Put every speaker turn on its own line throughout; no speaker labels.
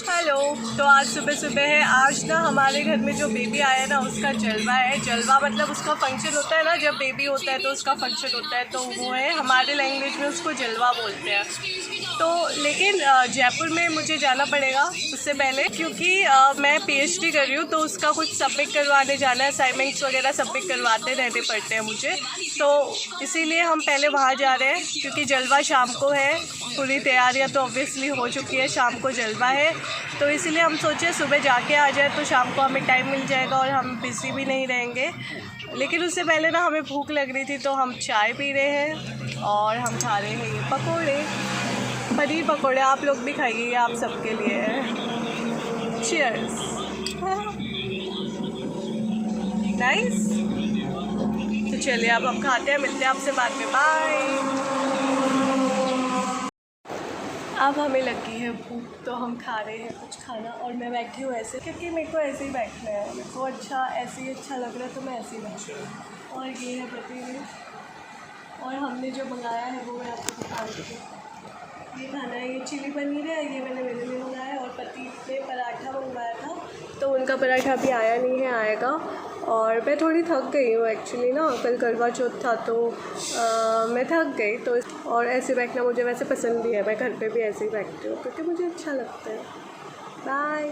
Hello. तो आज सुबह सुबह है। आज ना हमारे घर में जो बेबी आया है ना उसका जलवा है। जलवा मतलब उसका फंक्शन होता है ना, जब बेबी होता है तो उसका फंक्शन होता है, तो वो है, हमारे लैंग्वेज में उसको जलवा बोलते हैं। तो लेकिन जयपुर में मुझे जाना पड़ेगा उससे पहले, क्योंकि मैं पीएचडी कर रही हूँ, तो उसका कुछ सबमिट करवाने जाना है। असाइनमेंट्स वगैरह सबमिट करवाते रहने पड़ते हैं मुझे, तो इसीलिए हम पहले वहाँ जा रहे हैं। क्योंकि जलवा शाम को है, पूरी तैयारियाँ तो ऑब्वियसली हो चुकी है, शाम को जलवा है, तो इसीलिए हम सोचे सुबह जाके आ जाए तो शाम को हमें टाइम मिल जाएगा और हम बिज़ी भी नहीं रहेंगे। लेकिन उससे पहले ना हमें भूख लग रही थी, तो हम चाय पी रहे हैं और हम खा रहे हैं ये पकोड़े, पनीर पकोड़े। आप लोग भी खाइए, आप सबके लिए है। चीयर्स। नाइस। तो चलिए अब हम खाते हैं, मिलते हैं आपसे बाद में। बाय। अब हमें लगी है भूख, तो हम खा रहे हैं कुछ खाना, और मैं बैठी हूँ ऐसे, क्योंकि मेरे को ऐसे ही बैठना है। मेरे को अच्छा ऐसे ही अच्छा लग रहा है, तो मैं ऐसे ही बैठी हूँ। और ये है पतीली, और हमने जो मंगाया है वो मैं आपको बता दूँगी। ये खाना है, ये चिली पनीर है, ये मैंने मेरे लिए मंगाया है। और पति ने पराठा मंगवाया था, तो उनका पराठा अभी आया नहीं है, आएगा। और मैं थोड़ी थक गई हूँ एक्चुअली ना, कल करवा चौथ था, तो मैं थक गई। तो और ऐसे बैठना मुझे वैसे पसंद भी है, मैं घर पे भी ऐसे ही बैठती हूँ क्योंकि मुझे अच्छा लगता है। बाय।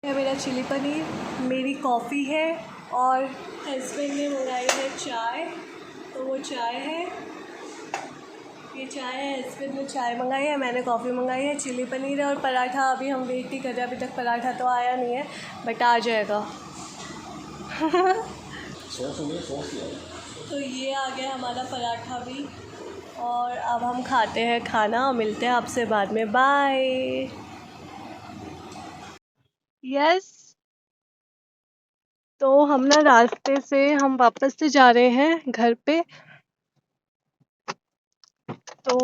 है मेरा चिली पनीर, मेरी कॉफ़ी है, और हस्बैंड ने मंगाई है चाय, तो वो चाय है, ये चाय है। हस्बैंड ने चाय मंगाई है, मैंने कॉफ़ी मंगाई है, चिली पनीर है, और पराठा अभी हम वेट ही कर रहे हैं। अभी तक पराठा तो आया नहीं है, बट आ जाएगा। तो ये आ गया हमारा पराठा भी, और अब हम खाते हैं खाना। मिलते हैं आपसे बाद में। बाय। यस। तो हम ना रास्ते से हम वापस से जा रहे हैं घर पे, तो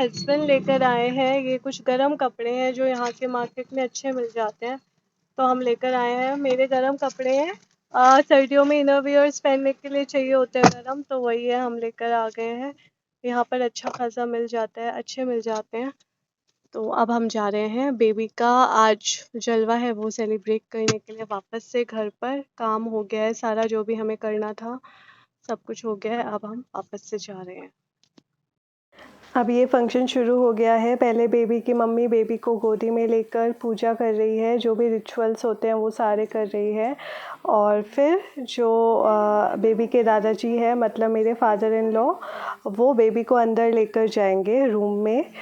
हस्बैंड लेकर आए हैं ये कुछ गर्म कपड़े हैं जो यहाँ के मार्केट में अच्छे मिल जाते हैं, तो हम लेकर आए हैं। मेरे गर्म कपड़े हैं, सर्दियों में इनर वियर्स पहनने के लिए चाहिए होते हैं गर्म, तो वही है, हम लेकर आ गए हैं। यहाँ पर अच्छा खासा मिल जाता है, अच्छे मिल जाते हैं। तो अब हम जा रहे हैं, बेबी का आज जलवा है वो सेलिब्रेट करने के लिए वापस से घर पर। काम हो गया है सारा, जो भी हमें करना था सब कुछ हो गया है, अब हम वापस से जा रहे हैं। अब ये फंक्शन शुरू हो गया है। पहले बेबी की मम्मी बेबी को गोदी में लेकर पूजा कर रही है, जो भी रिचुअल्स होते हैं वो सारे कर रही है। और फिर जो बेबी के दादाजी है, मतलब मेरे फादर इन लॉ, वो बेबी को अंदर लेकर जाएंगे रूम में।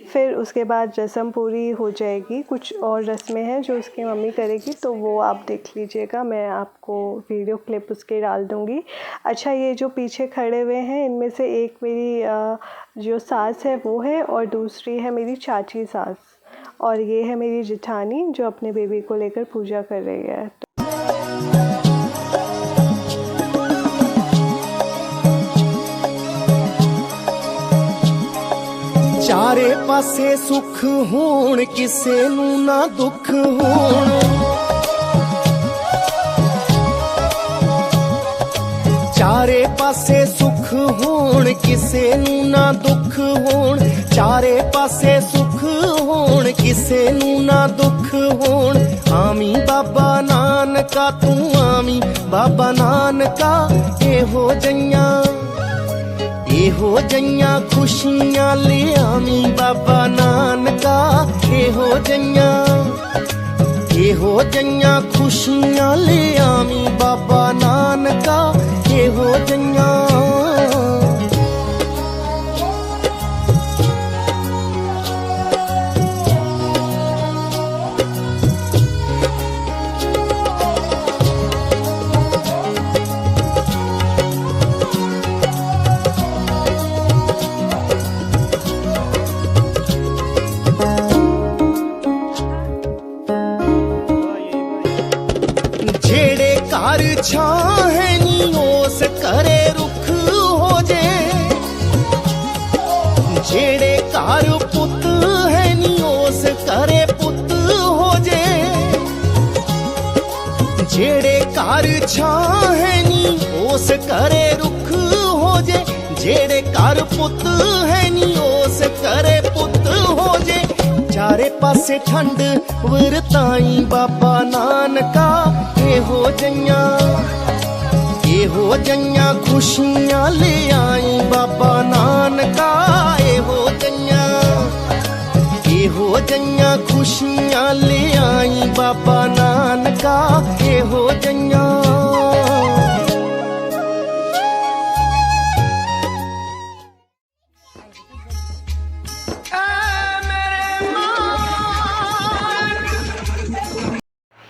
फिर उसके बाद रस्म पूरी हो जाएगी। कुछ और रस्में हैं जो उसकी मम्मी करेगी, तो वो आप देख लीजिएगा, मैं आपको वीडियो क्लिप उसके डाल दूँगी। अच्छा, ये जो पीछे खड़े हुए हैं, इनमें से एक मेरी जो सास है वो है, और दूसरी है मेरी चाची सास, और ये है मेरी जेठानी जो अपने बेबी को लेकर पूजा कर रही है।
चारे पासे सुख होण, किसे नू ना दुख होण। चारे पासे सुख होण, किसे नू ना दुख होण। चारे पासे सुख होण, किसे नू ना दुख होण। आमी बाबा नानका, तू आमी बाबा नानका। एहो जइयां खुशियां ले आमी बाबा नानका। एहो जइयां खुशियां ले आमी बाबा नानका। एहो जइयां। घर छां है नी ओस करे रुख हो जे। जेड़े घर पुत है नी ओस करे पुत हो जे। जेड़े घर छां है नी ओस करे रुख हो जे। जेड़े घर पुत है नी ओस करे पुत हो जे। चारे चारे पासे ठंड वरताई बाबा नानका। एहो जइयां खुशियां ले आई बाबा नानका। एहो जइयां खुशियां ले आई बाबा नानका। एहो जइयां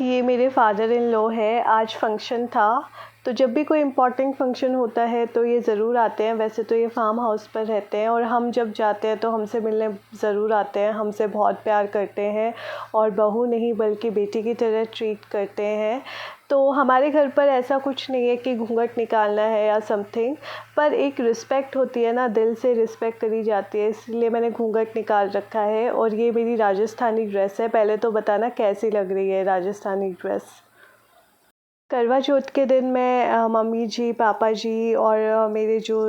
ये मेरे फादर इन लॉ है। आज फंक्शन था, तो जब भी कोई इम्पॉर्टेंट फंक्शन होता है तो ये ज़रूर आते हैं। वैसे तो ये फार्म हाउस पर रहते हैं और हम जब जाते हैं तो हमसे मिलने ज़रूर आते हैं। हमसे बहुत प्यार करते हैं और बहू नहीं बल्कि बेटी की तरह ट्रीट करते हैं। तो हमारे घर पर ऐसा कुछ नहीं है कि घूंघट निकालना है या समथिंग, पर एक रिस्पेक्ट होती है ना, दिल से रिस्पेक्ट करी जाती है, इसलिए मैंने घूंघट निकाल रखा है। और ये मेरी राजस्थानी ड्रेस है। पहले तो बताना कैसी लग रही है राजस्थानी ड्रेस। करवा चौथ के दिन मैं मम्मी जी, पापा जी और मेरे जो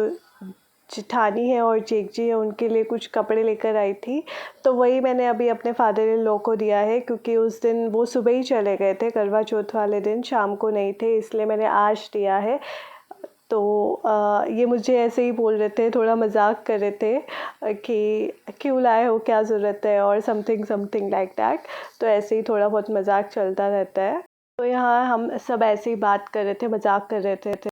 जिठानी है और जेठ जी है उनके लिए कुछ कपड़े लेकर आई थी। तो वही मैंने अभी अपने फादर इन लॉ को दिया है, क्योंकि उस दिन वो सुबह ही चले गए थे, करवा चौथ वाले दिन शाम को नहीं थे, इसलिए मैंने आज दिया है। तो ये मुझे ऐसे ही बोल रहे थे, थोड़ा मजाक कर रहे थे कि क्यों लाए हो, क्या ज़रूरत है, और समथिंग लाइक दैट। तो ऐसे ही थोड़ा बहुत मजाक चलता रहता है। तो यहाँ हम सब ऐसे ही बात कर रहे थे, मजाक कर रहे थे।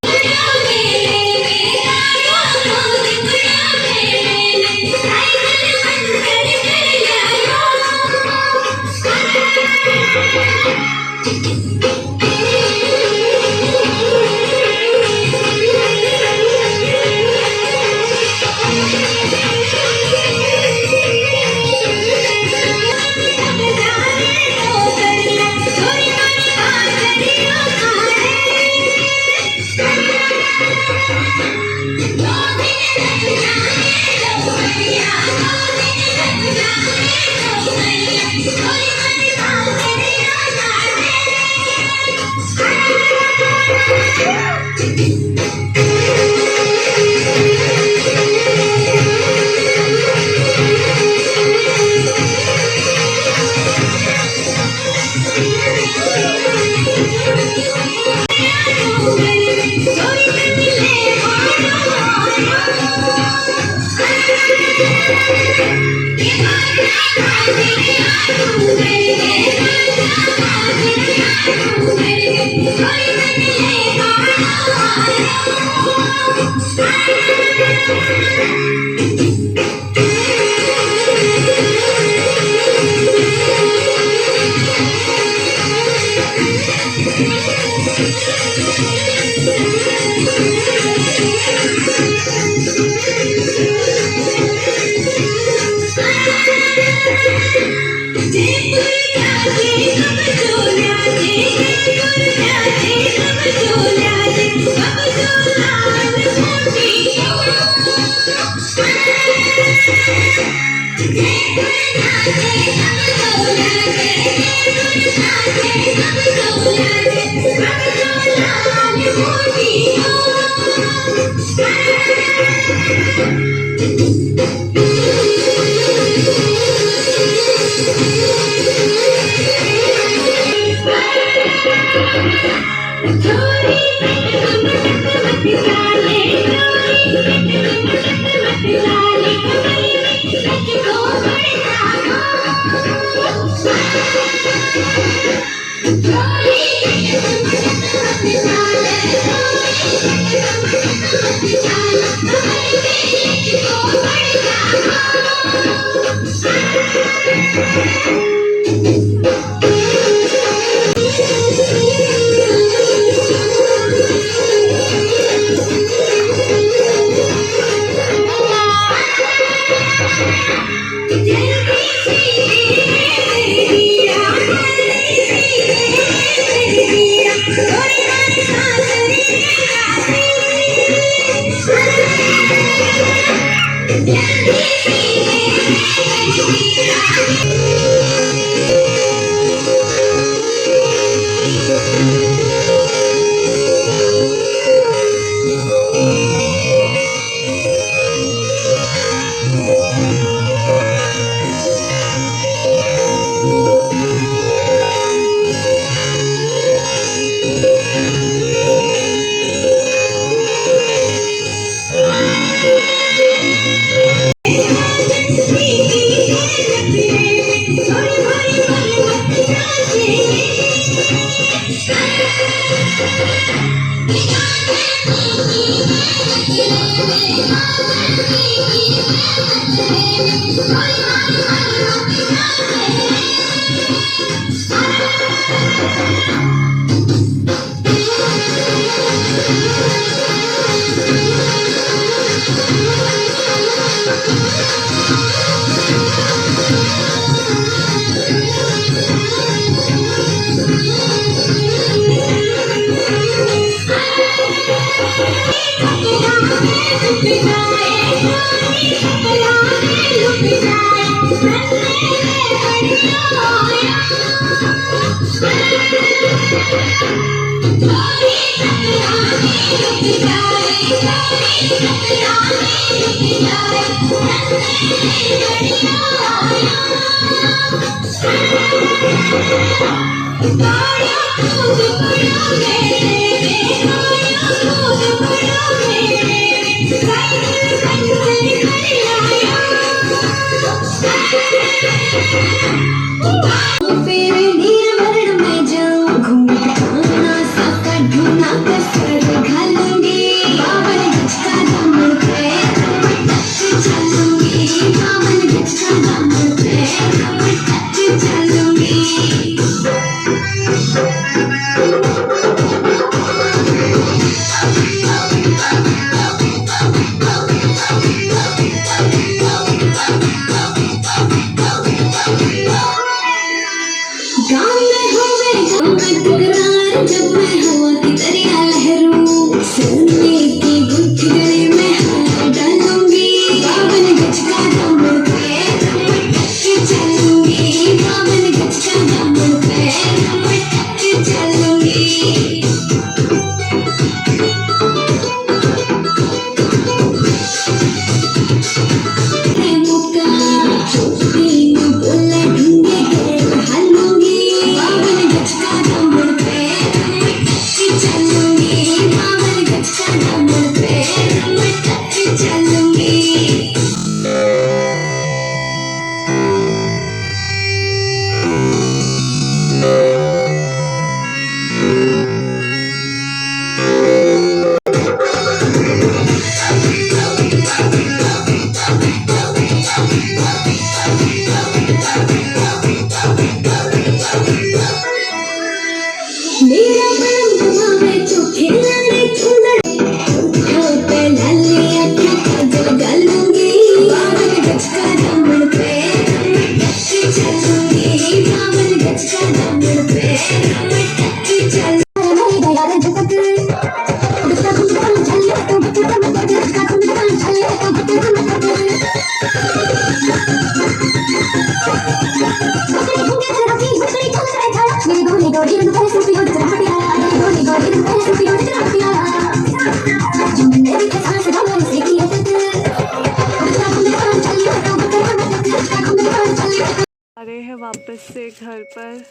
रहे हैं वापस से घर पर।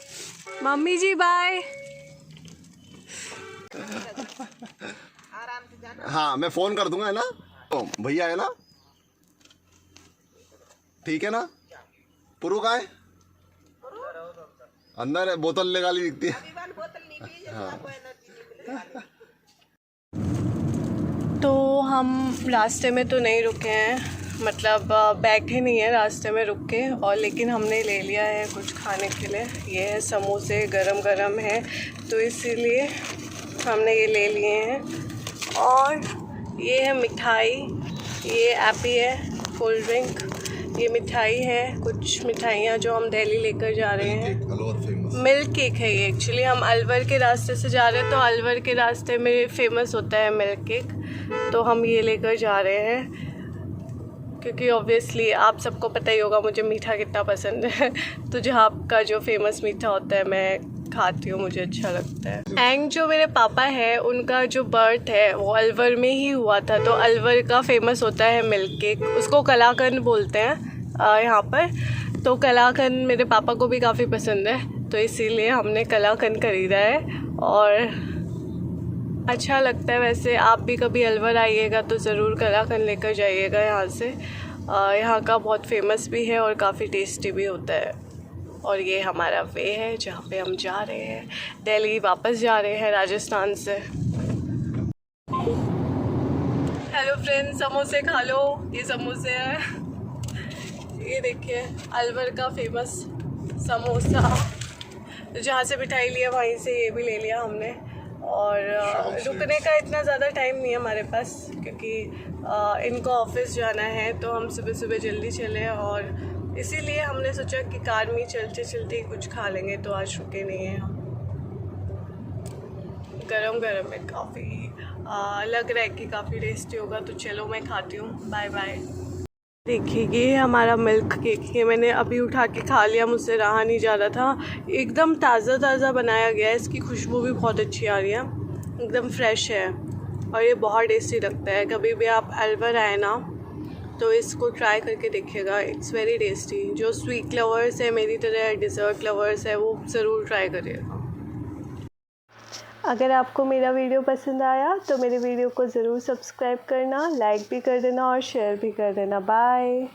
मम्मी जी बाय।
हाँ मैं फोन कर दूंगा, है ना? तो भैया है ना? ठीक है ना? पुरु का है अंदर है, बोतल निकाली दिखती है। हाँ।
तो हम रास्ते में तो नहीं रुके हैं, मतलब बैठे नहीं है रास्ते में रुक के, और लेकिन हमने ले लिया है कुछ खाने के लिए। ये है समोसे, गरम गरम है तो इसीलिए हमने ये ले लिए हैं। और ये है मिठाई, ये एप्पी है, कोल्ड ड्रिंक, ये मिठाई है, कुछ मिठाइयाँ जो हम दिल्ली लेकर जा रहे हैं। मिल्क केक है ये। एक्चुअली हम अलवर के रास्ते से जा रहे हैं, तो अलवर के रास्ते में फेमस होता है मिल्क केक, तो हम ये लेकर जा रहे हैं क्योंकि ऑब्वियसली आप सबको पता ही होगा मुझे मीठा कितना पसंद है। तो जहाँ का जो फेमस मीठा होता है मैं खाती हूँ, मुझे अच्छा लगता है। एंड जो मेरे पापा है उनका जो बर्थ है वो अलवर में ही हुआ था, तो अलवर का फेमस होता है मिल्क केक, उसको कलाकंद बोलते हैं यहाँ पर। तो कलाकंद मेरे पापा को भी काफ़ी पसंद है, तो इसीलिए हमने कलाकंद ख़रीदा है और अच्छा लगता है। वैसे आप भी कभी अलवर आइएगा तो ज़रूर कलाकंद लेकर जाइएगा यहाँ से। यहाँ का बहुत फेमस भी है और काफ़ी टेस्टी भी होता है। और ये हमारा वे है जहाँ पे हम जा रहे हैं, दिल्ली वापस जा रहे हैं राजस्थान से। हेलो फ्रेंड्स, समोसे खा लो। ये समोसे हैं, ये देखिए अलवर का फेमस समोसा। जहाँ से मिठाई लिया वहीं से ये भी ले लिया हमने। और रुकने का इतना ज़्यादा टाइम नहीं है हमारे पास क्योंकि इनको ऑफिस जाना है, तो हम सुबह सुबह जल्दी चले और इसीलिए हमने सोचा कि कार में चलते चलते ही कुछ खा लेंगे, तो आज रुके नहीं हैं हम। गरम गरम है, काफ़ी लग रहा है कि काफ़ी टेस्टी होगा, तो चलो मैं खाती हूँ। Bye bye. देखिए ये हमारा मिल्क केक, ये मैंने अभी उठा के खा लिया, मुझसे रहा नहीं जा रहा था। एकदम ताज़ा ताज़ा बनाया गया है, इसकी खुशबू भी बहुत अच्छी आ रही है, एकदम फ्रेश है। और ये बहुत टेस्टी लगता है। कभी भी आप अलवर आए ना तो इसको ट्राई करके देखिएगा, इट्स वेरी टेस्टी। जो स्वीट लवर्स है मेरी तरह, डिज़र्ट लवर्स है, वो ज़रूर ट्राई करिएगा। अगर आपको मेरा वीडियो पसंद आया तो मेरे वीडियो को ज़रूर सब्सक्राइब करना, लाइक भी कर देना और शेयर भी कर देना। बाय।